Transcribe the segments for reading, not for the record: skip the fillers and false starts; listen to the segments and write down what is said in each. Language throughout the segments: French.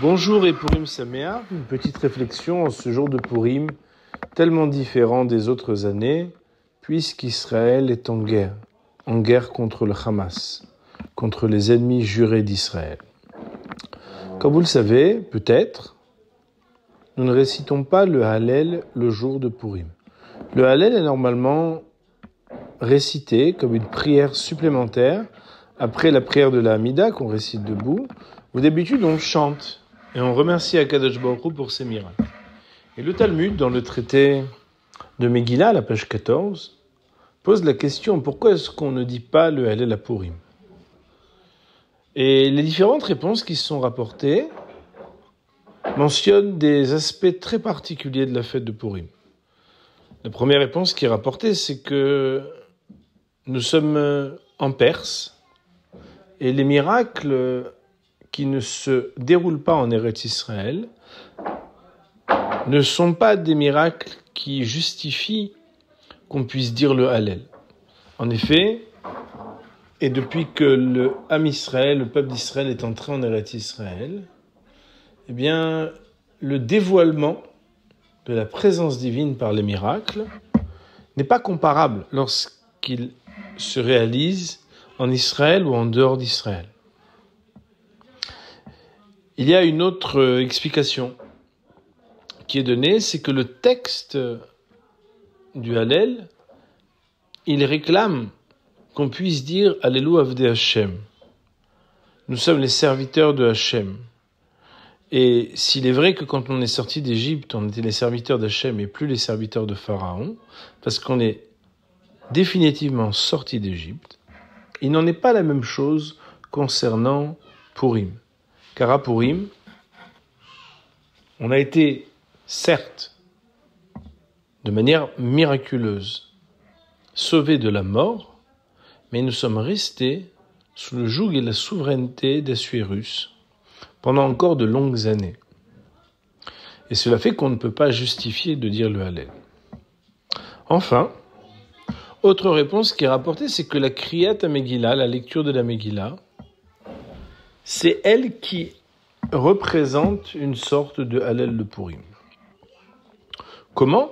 Bonjour et Purim Sameach, une petite réflexion en ce jour de Purim, tellement différent des autres années, puisqu'Israël est en guerre contre le Hamas, contre les ennemis jurés d'Israël. Comme vous le savez, peut-être, nous ne récitons pas le Hallel le jour de Purim. Le Hallel est normalement récité comme une prière supplémentaire après la prière de la Hamida qu'on récite debout, où d'habitude on chante et on remercie Akadosh Baruch Hu pour ses miracles. Et le Talmud, dans le traité de Megillah, à la page 14, pose la question: pourquoi est-ce qu'on ne dit pas le Hallel à Purim? Et les différentes réponses qui sont rapportées mentionnent des aspects très particuliers de la fête de Purim. La première réponse qui est rapportée, c'est que nous sommes en Perse et les miracles qui ne se déroulent pas en Eretz Israël ne sont pas des miracles qui justifient qu'on puisse dire le Hallel. En effet, et depuis que le Ham Israël, le peuple d'Israël, est entré en Eretz Israël, eh bien, le dévoilement de la présence divine par les miracles n'est pas comparable lorsqu'il se réalise en Israël ou en dehors d'Israël. Il y a une autre explication qui est donnée, c'est que le texte du Hallel, il réclame qu'on puisse dire « Allélu Avdei Hashem ». Nous sommes les serviteurs de Hashem. Et s'il est vrai que quand on est sorti d'Égypte, on était les serviteurs d'Hachem et plus les serviteurs de Pharaon, parce qu'on est définitivement sorti d'Égypte, il n'en est pas la même chose concernant Purim. Car à Purim, on a été, certes, de manière miraculeuse, sauvés de la mort, mais nous sommes restés sous le joug et la souveraineté d'Assuérus pendant encore de longues années. Et cela fait qu'on ne peut pas justifier de dire le Hallel. Enfin, autre réponse qui est rapportée, c'est que la Kriyat HaMegillah, la lecture de la Megillah, c'est elle qui représente une sorte de Hallel de Purim. Comment ?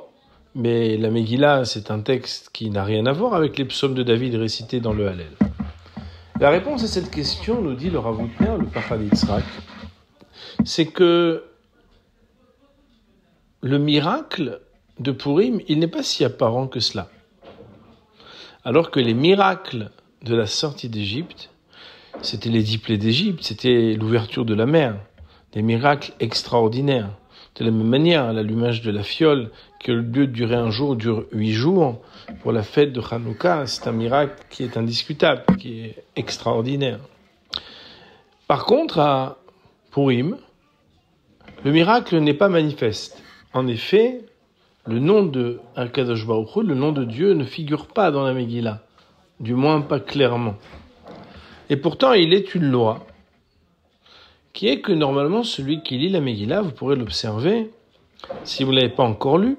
Mais la Megillah, c'est un texte qui n'a rien à voir avec les psaumes de David récités dans le Hallel. La réponse à cette question, nous dit le Rav Hutner, le Pachad Yitzhak, c'est que le miracle de Purim, il n'est pas si apparent que cela. Alors que les miracles de la sortie d'Égypte, c'était les 10 plaies d'Égypte, c'était l'ouverture de la mer, des miracles extraordinaires. De la même manière, l'allumage de la fiole, qui au lieu de durer un jour, dure 8 jours, pour la fête de Hanouka, c'est un miracle qui est indiscutable, qui est extraordinaire. Par contre, à Purim, le miracle n'est pas manifeste. En effet, le nom de Akadosh Baruch Hu, le nom de Dieu, ne figure pas dans la Megillah, du moins pas clairement. Et pourtant, il est une loi, qui est que normalement, celui qui lit la Megillah, vous pourrez l'observer, si vous ne l'avez pas encore lu,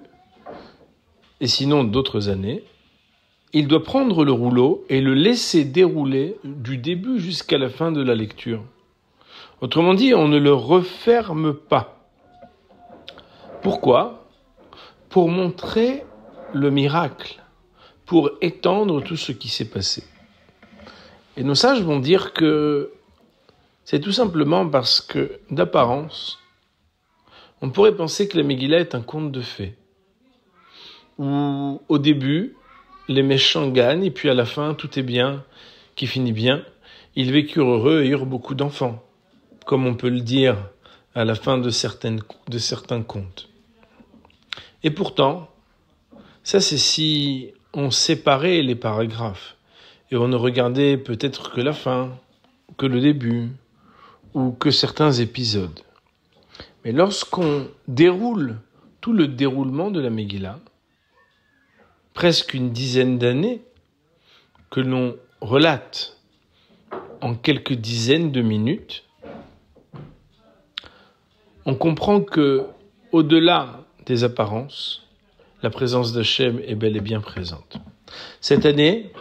et sinon d'autres années, il doit prendre le rouleau et le laisser dérouler du début jusqu'à la fin de la lecture. Autrement dit, on ne le referme pas. Pourquoi ? Pour montrer le miracle, pour étendre tout ce qui s'est passé. Et nos sages vont dire que c'est tout simplement parce que, d'apparence, on pourrait penser que la Megillah est un conte de fées, où au début, les méchants gagnent, et puis à la fin, tout est bien, qui finit bien. Ils vécurent heureux et eurent beaucoup d'enfants, comme on peut le dire à la fin de certains contes. Et pourtant, ça c'est si on séparait les paragraphes, et on ne regardait peut-être que la fin, que le début, ou que certains épisodes. Mais lorsqu'on déroule tout le déroulement de la Megillah, presque une dizaine d'années, que l'on relate en quelques dizaines de minutes, on comprend que, au-delà des apparences, la présence d'Hachem est bel et bien présente. Cette année,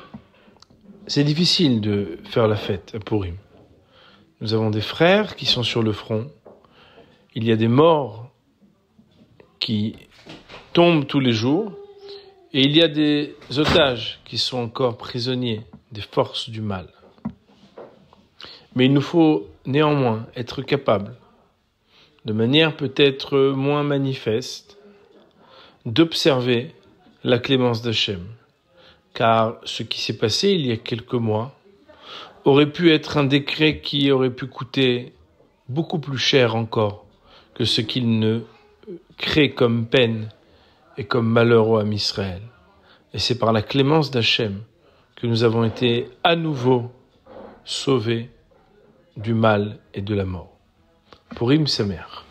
c'est difficile de faire la fête à Purim. Nous avons des frères qui sont sur le front il y a des morts qui tombent tous les jours, et il y a des otages qui sont encore prisonniers des forces du mal. Mais il nous faut néanmoins être capables, de manière peut-être moins manifeste, d'observer la clémence d'Hachem. Car ce qui s'est passé il y a quelques mois aurait pu être un décret qui aurait pu coûter beaucoup plus cher encore que ce qu'il ne crée comme peine et comme malheur au Ham Israël. Et c'est par la clémence d'Hachem que nous avons été à nouveau sauvés du mal et de la mort. Purim Sameach.